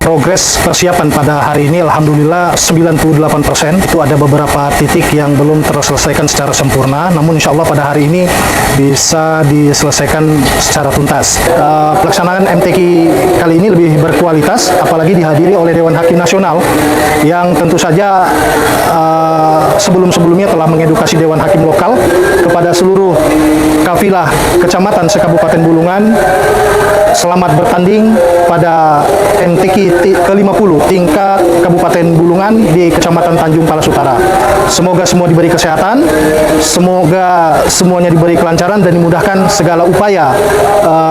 progres persiapan pada hari ini alhamdulillah 98%. Itu ada beberapa titik yang belum terselesaikan secara sempurna, namun insya Allah pada hari ini bisa diselesaikan secara tuntas. Pelaksanaan MTQ kali ini lebih berkualitas, apalagi dihadiri oleh Dewan Hakim Nasional yang tentu saja sebelum-sebelumnya telah mengedukasi Dewan Hakim lokal kepada seluruh kafilah kecamatan se-Kabupaten Bulungan selamat bertanding pada MTQ ke-50 tingkat Kabupaten Bulungan di Kecamatan Tanjung Palas Utara. Semoga semua diberi kesehatan, semoga semuanya diberi kelancaran dan dimudahkan segala upaya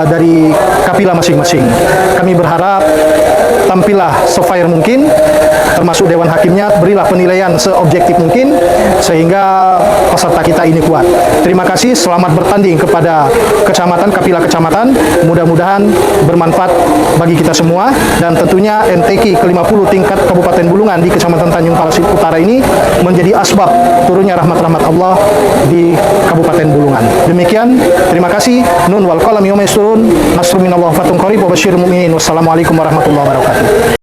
dari kafilah masing-masing. Kami berharap tampillah se-fair mungkin, termasuk Dewan Hakimnya, berilah penilaian seobjektif mungkin sehingga peserta kita ini kuat. Terima kasih, selamat bertanding kepada kecamatan, kafilah kecamatan. Mudah-mudahan bermanfaat bagi kita semua, dan tentunya MTQ ke-50 tingkat Kabupaten Bulungan di Kecamatan Tanjung Palas Utara ini menjadi asbab turunnya rahmat-rahmat Allah di Kabupaten Bulungan. Demikian, terima kasih. Nun wal qalam yauma yasturun. Nasrun minallah fatun qarib wa basyiril mu'minin. Wassalamualaikum warahmatullahi wabarakatuh.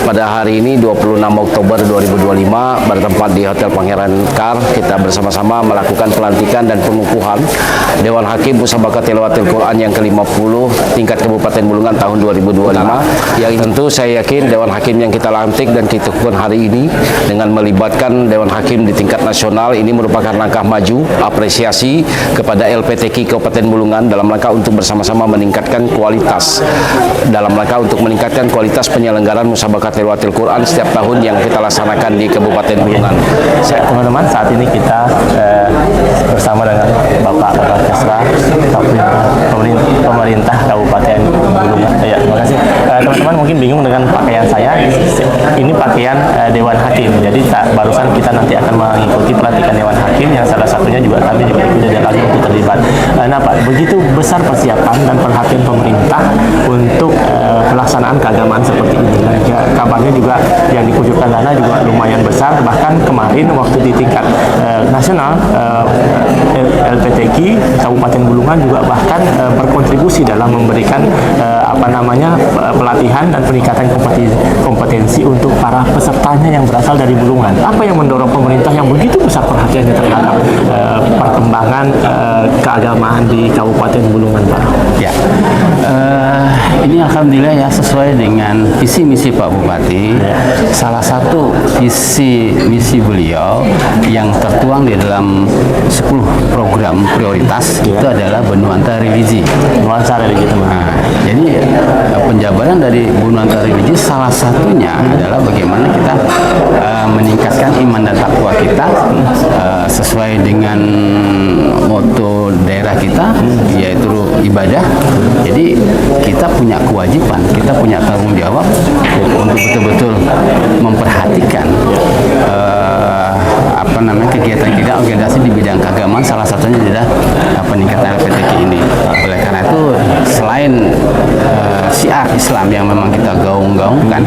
Pada hari ini 26 Oktober 2025 bertempat di Hotel Pangeran Kar, kita bersama-sama melakukan pelantikan dan pengukuhan Dewan Hakim Musabaqah Tilawatil Quran yang ke-50 tingkat Kabupaten Bulungan tahun 2025. Yang tentu saya yakin Dewan Hakim yang kita lantik dan kita ukuhkan hari ini dengan melibatkan Dewan Hakim di tingkat nasional ini merupakan langkah maju apresiasi kepada LPTQ Kabupaten Bulungan dalam rangka untuk bersama-sama meningkatkan kualitas penyelenggaraan Musabaqah Tilawatil Quran setiap tahun yang kita laksanakan di Kabupaten Bulungan. Teman-teman, saat ini kita bersama dengan Bapak Kesra pemerintah Kabupaten Bulungan. Ya, terima kasih. Teman-teman mungkin bingung dengan pakaian saya. Ini pakaian Dewan Hakim. Jadi barusan kita nanti akan mengikuti pelantikan Dewan Hakim yang salah satunya juga kami juga ikut dan langsung untuk terlibat. Nah, Pak, begitu besar persiapan dan perhatian pemerintah untuk pelaksanaan keagamaan seperti ini. Kabarnya juga yang dikucurkan dana juga lumayan besar, bahkan kemarin waktu di tingkat nasional LPTQ Kabupaten Bulungan juga bahkan berkontribusi dalam memberikan pelatihan dan peningkatan kompetensi untuk para pesertanya yang berasal dari Bulungan. Apa yang mendorong pemerintah yang begitu besar perhatiannya terhadap perkembangan keagamaan di Kabupaten Bulungan, Pak? Ya, ini alhamdulillah ya sesuai dengan visi misi Pak Bupati. Salah satu visi misi beliau yang tertuang di dalam 10 program prioritas itu adalah Benuanta Religi. Nah, jadi penjabaran dari Benuanta Religi salah satunya adalah bagaimana kita meningkatkan iman dan takwa kita sesuai dengan moto daerah kita, yaitu ibadah. Jadi kita punya kewajiban, kita punya tanggung jawab untuk betul-betul memperhatikan kegiatan-kegiatan organisasi di bidang keagamaan, salah satunya adalah peningkatan LPTQ ini. Oleh karena itu, selain syiar Islam yang memang kita gaung-gaungkan,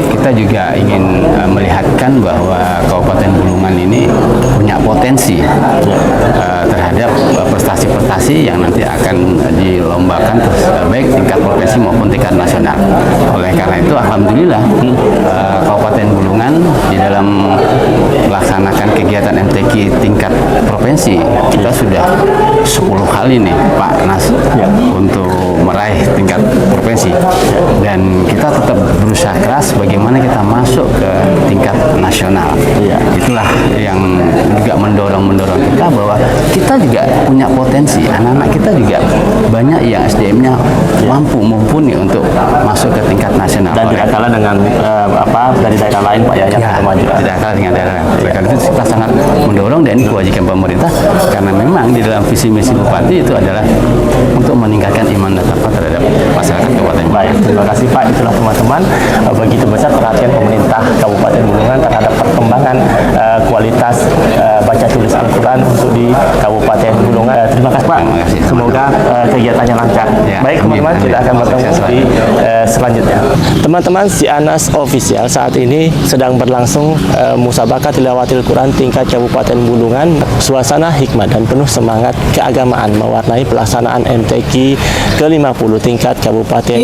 kita juga ingin melihatkan bahwa Kabupaten Bulungan ini punya potensi terhadap prestasi-prestasi yang nanti akan dilombakan baik tingkat provinsi maupun tingkat nasional. Oleh karena itu, alhamdulillah Kabupaten Kabupaten Bulungan di dalam melaksanakan kegiatan MTQ tingkat provinsi, kita sudah 10 kali nih Pak Nas untuk meraih tingkat provinsi, dan kita tetap berusaha keras bagaimana kita masuk ke tingkat nasional. Itulah yang juga mendorong kita bahwa kita juga punya potensi, anak-anak kita juga banyak yang SDM-nya mumpuni untuk masuk ke tingkat nasional. Dan tidak kalah dengan dari daerah lain Pak ya, yang maju. Tidak kalah dengan daerah lain. Karena itu kita sangat mendorong, dan ini kewajiban pemerintah, karena memang di dalam visi misi bupati itu adalah untuk meningkatkan iman dan takwa terhadap masyarakat Kabupaten. Baik, terima kasih Pak. Itulah teman-teman, begitu besar perhatian pemerintah Kabupaten Bulungan terhadap perkembangan kualitas baca tulis Al-Quran untuk di Kabupaten Bulungan. Terima kasih Pak. Terima kasih. Semoga kegiatannya lancar. Ya, Baik teman-teman, kita akan bertemu di selanjutnya. Teman-teman, si Anas Official saat ini sedang berlangsung musabaqah tilawatil Quran tingkat Kabupaten Bulungan. Suasana hikmah dan penuh semangat keagamaan mewarnai pelaksanaan MTQ ke-50 tingkat Kabupaten.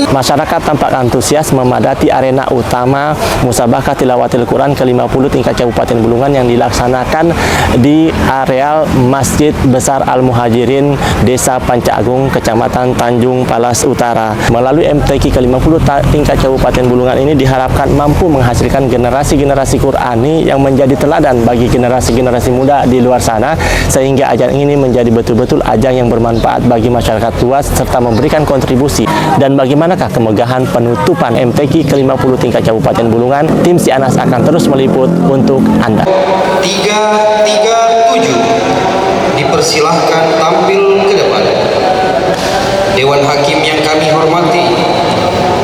Masyarakat tampak antusias memadati arena utama musabaqah tilawatil Quran ke-50 tingkat Kabupaten Bulungan yang dilaksanakan di areal Masjid Besar Al-Muhajirin Desa Panca Agung, Kecamatan Tanjung Palas Utara. Melalui MTQ ke-50 tingkat Kabupaten Bulungan ini diharapkan mampu menghasilkan generasi-generasi Qurani yang menjadi teladan bagi generasi-generasi muda di luar sana, sehingga ajang ini menjadi betul-betul ajang yang bermanfaat bagi masyarakat luas serta memberikan kontribusi. Dan bagaimanakah kemegahan penutupan MTQ ke-50 tingkat Kabupaten Bulungan? Tim Si Anas akan terus meliput untuk Anda. 337 dipersilahkan tampil ke depan. Dewan Hakim yang kami hormati,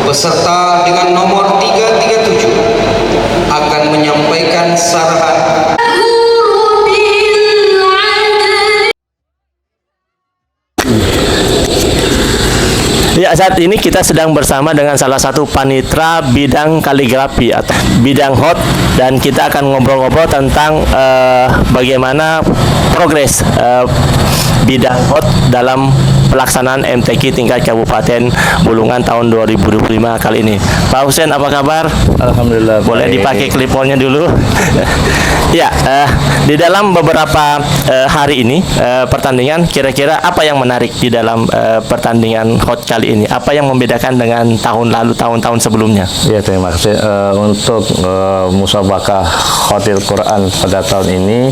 beserta dengan nomor 337 akan menyampaikan sarahan. Ya, saat ini kita sedang bersama dengan salah satu panitra bidang kaligrafi atau bidang hot, dan kita akan ngobrol-ngobrol tentang bagaimana progres bidang hot dalam pelaksanaan MTQ tingkat Kabupaten Bulungan tahun 2025 kali ini. Pak Husen, apa kabar? Alhamdulillah. Boleh dipakai klipornya dulu. Ya, di dalam beberapa hari ini pertandingan, kira-kira apa yang menarik di dalam pertandingan hot kali ini? Apa yang membedakan dengan tahun lalu, tahun-tahun sebelumnya? Ya, terima kasih. Untuk musabaqah Hotel Quran pada tahun ini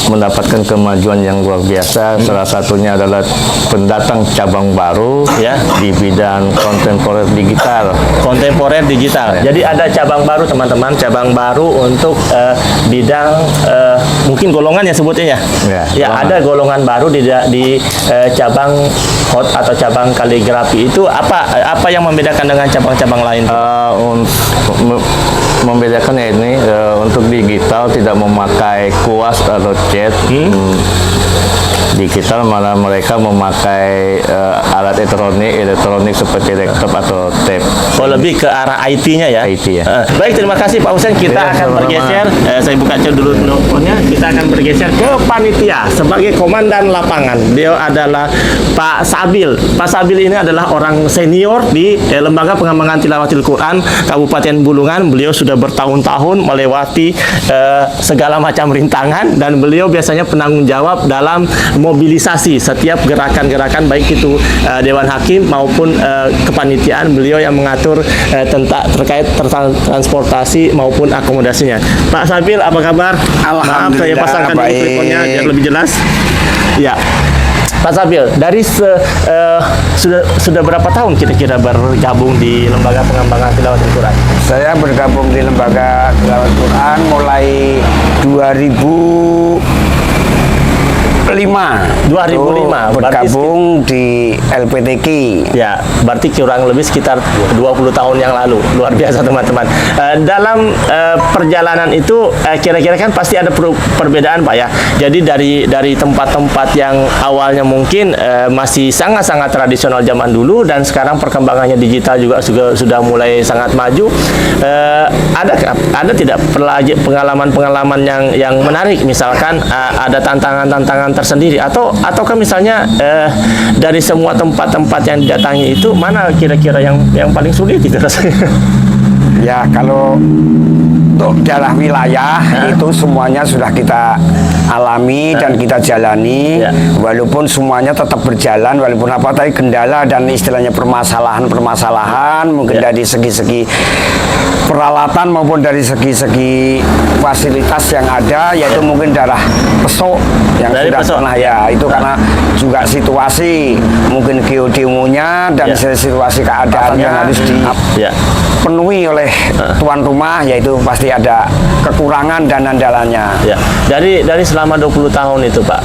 mendapatkan kemajuan yang luar biasa. Salah satunya adalah pendatang cabang baru di bidang kontemporer digital. Kontemporer digital. Jadi ada cabang baru teman-teman, cabang baru untuk bidang mungkin golongan ya sebutnya ya. Ya, ada golongan baru di cabang hot atau cabang kaligrafi. Itu apa yang membedakan dengan cabang-cabang lain? Membedakannya ini untuk digital tidak memakai kuas atau cat. Digital malah mereka memakai alat elektronik seperti laptop atau tab. Oh, lebih ke arah IT-nya ya? IT ya. Baik, terima kasih Pak Husen. Kita akan bergeser. Saya buka dulu teleponnya. Kita akan bergeser ke panitia sebagai komandan lapangan. Beliau adalah Pak Sabil. Pak Sabil ini adalah orang senior di Lembaga Pengembangan Tilawatil Quran Kabupaten Bulungan. Beliau sudah bertahun-tahun melewati segala macam rintangan, dan beliau biasanya penanggung jawab dalam mobilisasi setiap gerakan-gerakan, baik itu Dewan Hakim maupun kepanitiaan. Beliau yang mengatur terkait transportasi maupun akomodasinya. Pak Sabil, apa kabar? Maaf, saya pasangkan dulu teleponnya biar lebih jelas. Ya, Pak Sabil, dari sudah berapa tahun kira-kira bergabung di Lembaga Pengembangan Tilawatil Quran? Saya bergabung di Lembaga Tilawatil Quran mulai 2005 bergabung di LPTQ. Ya, berarti kurang lebih sekitar 20 tahun yang lalu. Luar biasa teman-teman. Dalam perjalanan itu kira-kira kan pasti ada perbedaan Pak ya. Jadi dari tempat-tempat yang awalnya mungkin masih sangat-sangat tradisional zaman dulu, dan sekarang perkembangannya digital juga sudah mulai sangat maju. Ada tidak pengalaman-pengalaman yang menarik, misalkan ada tantangan-tantangan tersendiri, ataukah misalnya dari semua tempat-tempat yang didatangi itu mana kira-kira yang paling sulit gitu rasanya? Ya kalau untuk daerah wilayah itu semuanya sudah kita alami dan kita jalani, walaupun semuanya tetap berjalan, walaupun apa tadi kendala dan istilahnya permasalahan mungkin dari segi-segi peralatan maupun dari segi-segi fasilitas yang ada, yaitu mungkin daerah Pesok yang Dari sudah Pesok. pernah ya itu karena juga situasi mungkin geodemonya dan situasi keadaannya yang harus dipenuhi oleh tuan rumah, yaitu pasti ada kekurangan dan andalannya. Ya, dari selama 20 tahun itu Pak,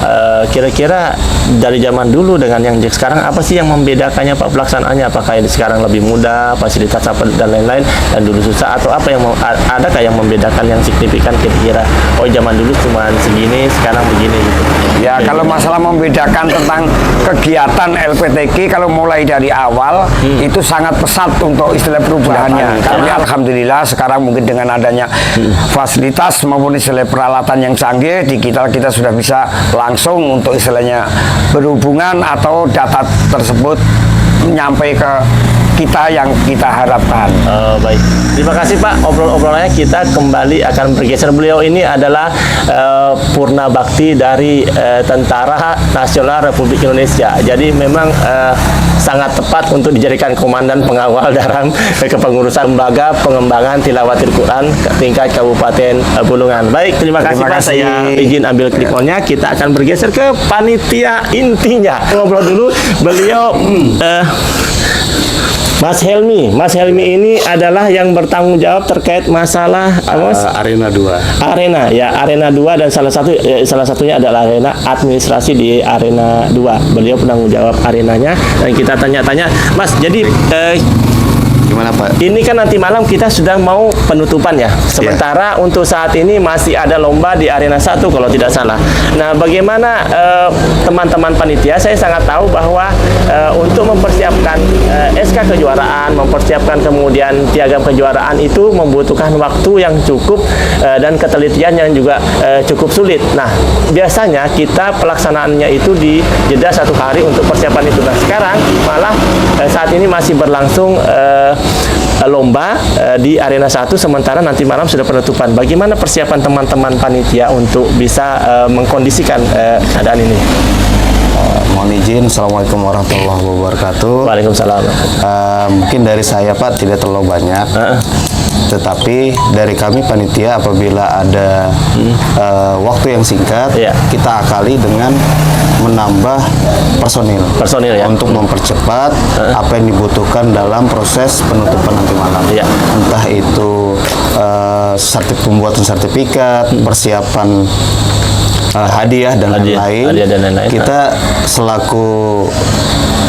kira-kira dari zaman dulu dengan yang sekarang apa sih yang membedakannya Pak pelaksanaannya? Apakah ini sekarang lebih mudah, fasilitas apa dan lain-lain, dan dulu susah, atau apa yang adakah yang membedakan yang signifikan kira-kira? Oh zaman dulu cuma segini, sekarang begini gitu. Ya kalau masalah membedakan tentang kegiatan LPTK kalau mulai dari awal itu sangat pesat untuk istilah perubahannya. Karena alhamdulillah sekarang mungkin dengan adanya fasilitas maupun istilah peralatan yang canggih, digital kita sudah bisa langsung untuk istilahnya berhubungan atau data tersebut nyampe ke kita yang kita harapkan. Baik, terima kasih Pak. Obrolannya kita kembali akan bergeser. Beliau ini adalah Purna Bakti dari Tentara Nasional Republik Indonesia. Jadi memang sangat tepat untuk dijadikan komandan pengawal dalam kepengurusan lembaga pengembangan tilawatil Quran tingkat Kabupaten Bulungan. Baik, terima kasih Pak. Saya izin ambil kliponnya. Kita akan bergeser ke panitia intinya. Ngobrol dulu. Beliau Mas Helmi ini adalah yang bertanggung jawab terkait masalah Arena 2. Arena ya, Arena 2, dan salah satunya adalah arena administrasi di Arena 2. Beliau penanggung jawab arenanya, dan kita tanya-tanya, Mas, jadi Gimana Pak? ini kan nanti malam kita sudah mau penutupan ya. Sementara untuk saat ini masih ada lomba di Arena 1 kalau tidak salah. Nah, bagaimana teman-teman panitia? Saya sangat tahu bahwa untuk mempersiapkan SK kejuaraan, mempersiapkan kemudian piagam kejuaraan itu membutuhkan waktu yang cukup dan ketelitian yang juga cukup sulit. Nah, biasanya kita pelaksanaannya itu di jeda 1 hari untuk persiapan itu. Nah, sekarang malah saat ini masih berlangsung lomba di Arena 1, sementara nanti malam sudah penutupan. Bagaimana persiapan teman-teman panitia untuk bisa mengkondisikan keadaan ini? Mohon izin, Assalamualaikum warahmatullahi wabarakatuh. Waalaikumsalam. Mungkin dari saya Pak tidak terlalu banyak, tetapi dari kami panitia apabila ada waktu yang singkat, kita akali dengan menambah personil ya, untuk mempercepat apa yang dibutuhkan dalam proses penutupan nanti malam. Entah itu pembuatan sertifikat, persiapan hadiah dan lain-lain. Kita selaku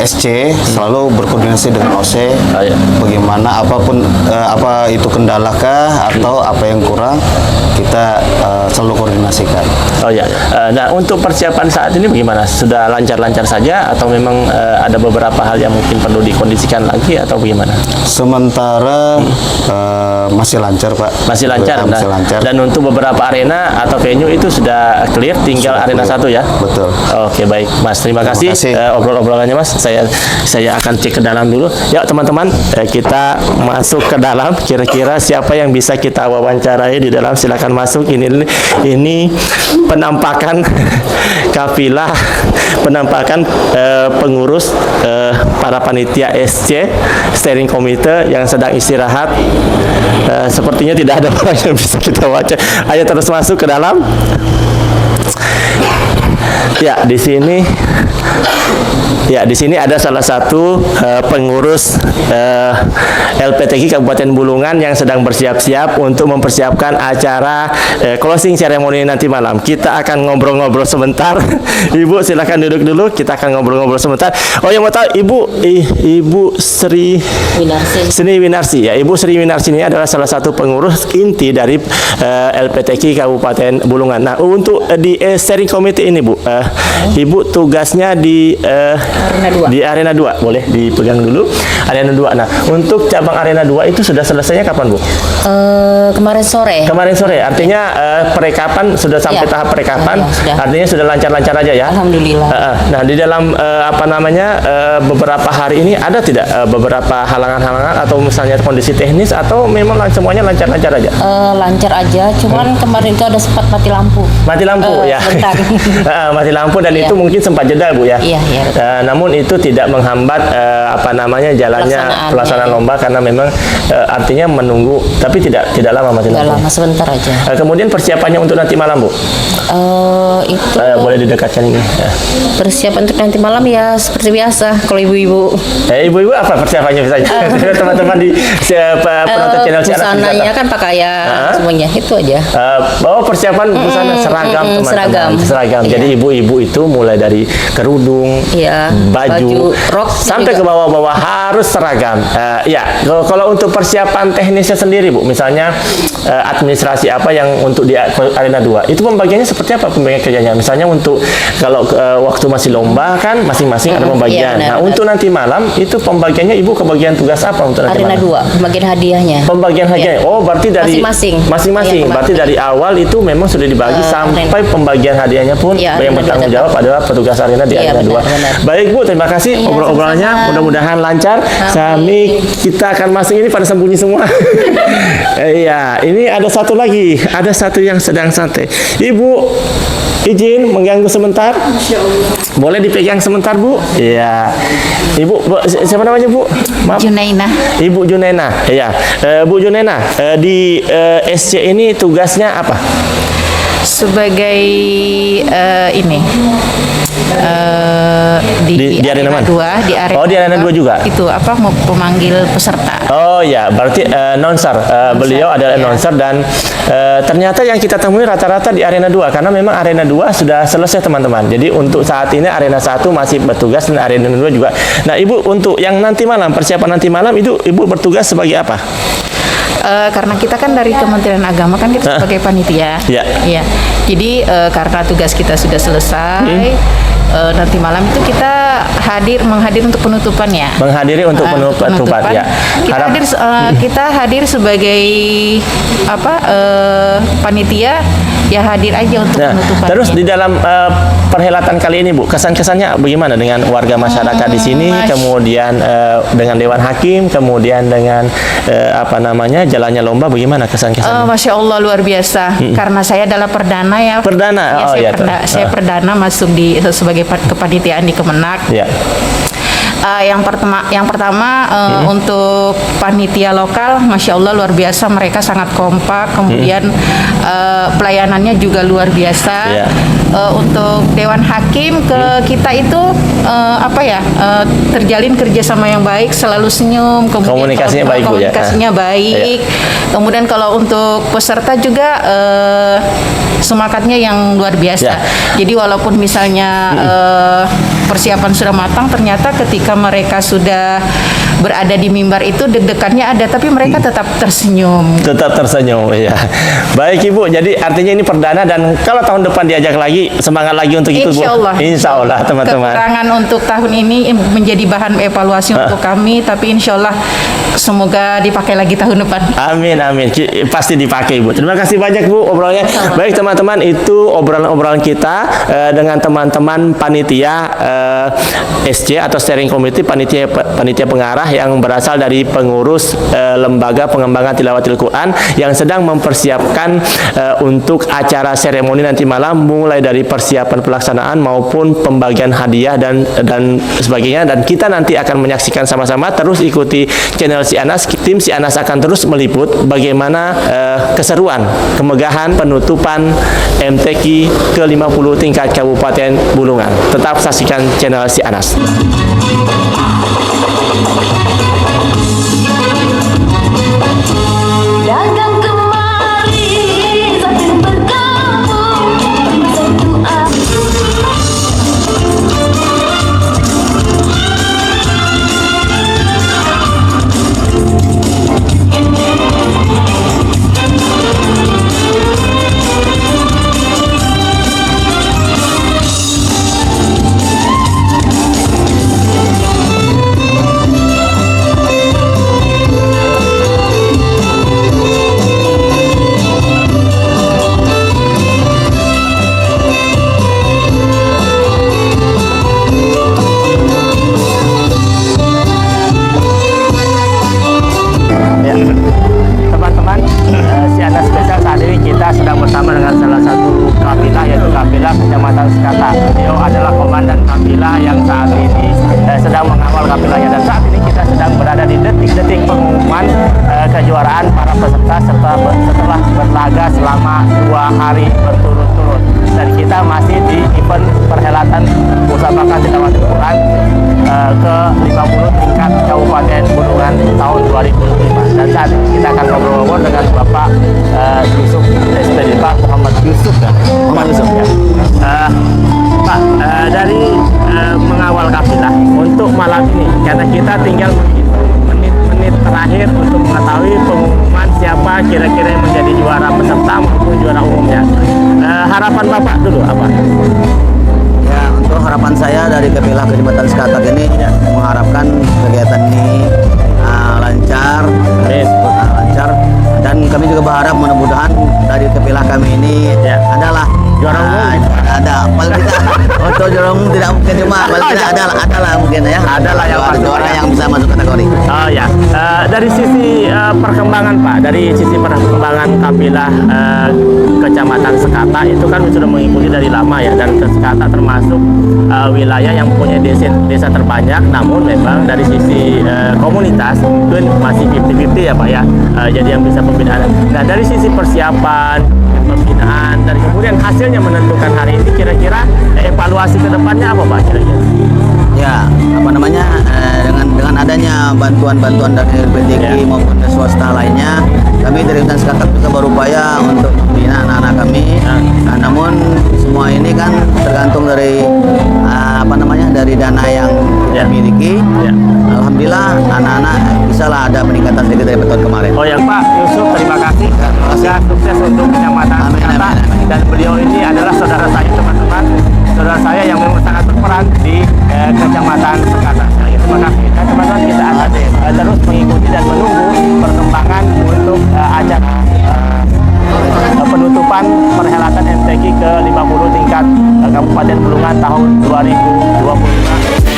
SC selalu berkoordinasi dengan OC bagaimana apapun apa itu kendalakah atau apa yang kurang, kita selalu koordinasikan. Nah, untuk persiapan saat ini bagaimana? Sudah lancar-lancar saja atau memang ada beberapa hal yang mungkin perlu dikondisikan lagi atau bagaimana? Sementara masih lancar Pak. Masih lancar. Masih lancar. Dan untuk beberapa arena atau venue itu sudah clear, tinggal Sudah Arena 1 ya? Betul. Oke, baik Mas, terima kasih obrol-obrolannya Mas. Saya akan cek ke dalam dulu. Ya teman-teman, kita masuk ke dalam. Kira-kira siapa yang bisa kita wawancarai di dalam? Silakan masuk. Ini penampakan kafilah, penampakan pengurus para panitia SC Steering Committee yang sedang istirahat. Sepertinya tidak ada orang yang bisa kita baca. Ayo terus masuk ke dalam. Ya, di sini ada salah satu pengurus LPTK Kabupaten Bulungan yang sedang bersiap-siap untuk mempersiapkan acara closing ceremony nanti malam. Kita akan ngobrol-ngobrol sebentar. Ibu silakan duduk dulu, kita akan ngobrol-ngobrol sebentar. Oh, yang mau tahu Ibu Sri Winarsi ya. Ibu Sri Winarsi ini adalah salah satu pengurus inti dari LPTK Kabupaten Bulungan. Nah, untuk di steering committee ini Bu, Ibu tugasnya di Arena 2. Di Arena 2, boleh dipegang dulu. Arena 2. Nah, untuk cabang Arena 2 itu sudah selesainya kapan, Bu? Kemarin sore. Kemarin sore, artinya perekapan sudah sampai tahap perekapan, sudah. artinya sudah lancar-lancar aja ya. Alhamdulillah. Nah, di dalam beberapa hari ini ada tidak beberapa halangan-halangan atau misalnya kondisi teknis atau memang semuanya lancar-lancar aja? Lancar aja, cuman kemarin itu ada sempat mati lampu. Mati lampu ya. Sebentar. Mati lampu dan itu mungkin sempat jeda, Bu ya. Iya, iya. Namun itu tidak menghambat jalannya pelaksanaan lomba karena memang artinya menunggu, tapi tidak lama mati lampu. Lama, sebentar aja. Kemudian persiapannya untuk nanti malam, Bu? Itu boleh didekatkan ini. persiapan untuk nanti malam ya seperti biasa kalau ibu-ibu. Ibu-ibu apa persiapannya misalnya? Teman-teman di penonton channel busananya kan pakaian semuanya itu aja. Persiapan busana seragam, teman-teman. Seragam. Iya. Jadi ibu-ibu itu mulai dari kerudung, baju, rok sampai juga. ke bawah-bawah harus seragam. Kalau untuk persiapan teknisnya sendiri, Bu, misalnya administrasi apa yang untuk di Arena 2, itu pembagiannya seperti apa pembagian kerjanya? Misalnya untuk kalau waktu masih lomba kan masing-masing ada pembagian. Iya, benar, untuk nanti malam itu pembagiannya Ibu kebagian tugas apa untuk nanti Arena malam? 2, pembagian hadiahnya. Pembagian hadiahnya. Oh, berarti dari masing-masing. Berarti dari awal itu memang sudah dibagi sampai pembagian hadiahnya pun yang bertanggung jawab adalah petugas Arena di Arena 2. Benar. Baik, Bu, terima kasih obrol-obrolannya. Mudah-mudahan lancar. Kita akan masuk ini pada sembunyi semua. Iya, ini ada satu lagi. Ada satu yang sedang santai. Ibu, izin mengganggu sebentar. Boleh dipegang sebentar, Bu? Iya. Ibu, siapa namanya, Bu? Maaf. Junaina. Ibu Junaina. Iya. Bu Junaina, di SC ini tugasnya apa? Sebagai di Arena mana? 2, di Arena. Oh, di Arena 2 juga. Itu mau pemanggil peserta. Oh ya, berarti announcer. Beliau adalah announcer dan ternyata yang kita temui rata-rata di Arena 2 karena memang Arena 2 sudah selesai, teman-teman. Jadi untuk saat ini Arena 1 masih bertugas dan Arena 2 juga. Nah, Ibu, untuk yang nanti malam, persiapan nanti malam itu Ibu bertugas sebagai apa? Karena kita kan dari Kementerian Agama kan kita sebagai panitia. Iya. Jadi karena tugas kita sudah selesai, nanti malam itu kita menghadiri untuk penutupan ya. Menghadiri untuk penutupan ya. Kita hadir sebagai panitia ya, hadir aja untuk penutupan. Terus di dalam perhelatan kali ini, Bu, kesan-kesannya bagaimana dengan warga masyarakat di sini, kemudian dengan Dewan Hakim, kemudian dengan jalannya lomba, bagaimana kesan-kesannya? Masya Allah, luar biasa. Karena saya adalah perdana ya. Perdana. Saya perdana masuk sebagai kepanitiaan di Kemenak. Ya. Yang pertama untuk panitia lokal, Masya Allah luar biasa, mereka sangat kompak, kemudian pelayanannya juga luar biasa. Untuk Dewan Hakim kita itu terjalin kerjasama yang baik, selalu senyum, kemudian komunikasinya baik, Bu, ya. Baik. Kemudian kalau untuk peserta juga semangatnya yang luar biasa. Jadi walaupun misalnya persiapan sudah matang, ternyata ketika mereka sudah berada di mimbar itu deg-degannya ada, tapi mereka tetap tersenyum. Tetap tersenyum, ya. Baik, Ibu, jadi artinya ini perdana dan kalau tahun depan diajak lagi, semangat lagi untuk itu, Bu. Insya Allah, teman-teman. Kekurangan untuk tahun ini menjadi bahan evaluasi untuk kami, tapi insya Allah semoga dipakai lagi tahun depan. Amin. Pasti dipakai, Bu. Terima kasih banyak, Bu, obrolnya. Baik, teman-teman, itu obrolan kita dengan teman-teman panitia SC atau Steering Committee, panitia pengarah yang berasal dari pengurus lembaga pengembangan tilawatil Quran yang sedang mempersiapkan untuk acara seremoni nanti malam, mulai dari persiapan pelaksanaan maupun pembagian hadiah dan sebagainya. Dan kita nanti akan menyaksikan sama-sama. Terus ikuti channel Si Anas. Tim Si Anas akan terus meliput bagaimana keseruan, kemegahan penutupan MTQ ke-50 tingkat Kabupaten Bulungan. Tetap saksikan channel Si Anas. Dagang kemari sambil bergabung satu mengawal kafilahnya, dan saat ini kita sedang berada di detik-detik pengumuman kejuaraan para peserta setelah berlaga selama 2 hari berturut-turut, dan kita masih di event perhelatan musabaqah tilawatil Quran ke-50 tingkat Kabupaten Bulungan tahun 2005. Dan saat ini kita akan ngobrol-ngobrol dengan Bapak Yusuf SPD, Pak Muhammad Yusuf ya. Pak, dari mengawal kafilah untuk malam ini, karena kita tinggal menit-menit terakhir untuk mengetahui pengumuman siapa kira-kira yang menjadi juara peserta maupun juara umumnya. Harapan Bapak dulu apa? Ya, untuk harapan saya dari Kafilah Kecamatan Sekatak ini mengharapkan kegiatan ini lancar, lancar, dan kami juga berharap mudah-mudahan dari Kafilah kami ini adalah juara umum. Ada, paling tidak untuk juara umum tidak mungkin, cuma paling tidak adalah mungkin ya. Adalah yang juara yang bisa masuk kategori. Oh ya, dari sisi perkembangan Pak, dari sisi perkembangan kafilah Kecamatan Sekata itu kan sudah mengikuti dari lama ya, dan Sekata termasuk wilayah yang mempunyai desa terbanyak, namun memang dari sisi komunitas itu masih 50-50 ya Pak ya, jadi yang bisa pembinaan. Nah, dari sisi persiapan, pembinaan, dan kemudian hasilnya menentukan hari ini, kira-kira evaluasi ke depannya apa Pak kira-kira? Ya, apa namanya, dengan adanya bantuan-bantuan dari LPTK maupun dari swasta lainnya, kami dari Hutan Sekatak juga berupaya untuk membina anak-anak kami. Nah, namun semua ini kan tergantung dari apa namanya, dari dana yang kita miliki. Alhamdulillah anak-anak bisalah ada peningkatan sedikit dari tahun kemarin. Oh ya Pak Yusuf, terima kasih. Semoga sukses untuk Kecamatan Sekata. Dan beliau ini adalah saudara saya teman-teman, saudara saya yang memang sangat berperan di Kecamatan Sekata. Terima kasih. Dan teman-teman, kita akan terus mengikuti dan menunggu perkembangan untuk acara penutupan perhelatan MTQ ke-50 tingkat Kabupaten Bulungan tahun 2025.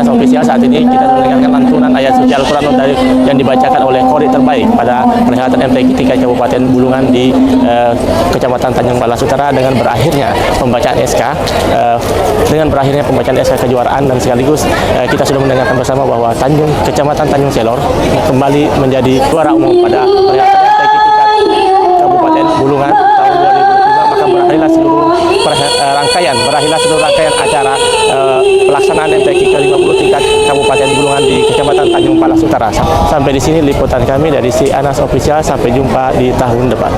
Ofisial saat ini kita mendengarkan lantunan ayat suci Al-Quran yang dibacakan oleh Qori terbaik pada perhelatan MTQ tingkat Kabupaten Bulungan di Kecamatan Tanjung Balas Utara, dengan berakhirnya pembacaan SK kejuaraan, dan sekaligus kita sudah mendengarkan bersama bahwa Kecamatan Tanjung Selor kembali menjadi juara umum pada perhelatan MTQ tingkat Kabupaten Bulungan tahun 2005. Maka berakhirlah seluruh rangkaian acara pelaksanaan MTQ ke-50 tingkat Kabupaten Bulungan di Kecamatan Tanjung Balas Utara. terasa. Sampai di sini liputan kami dari si Anas Official, sampai jumpa di tahun depan.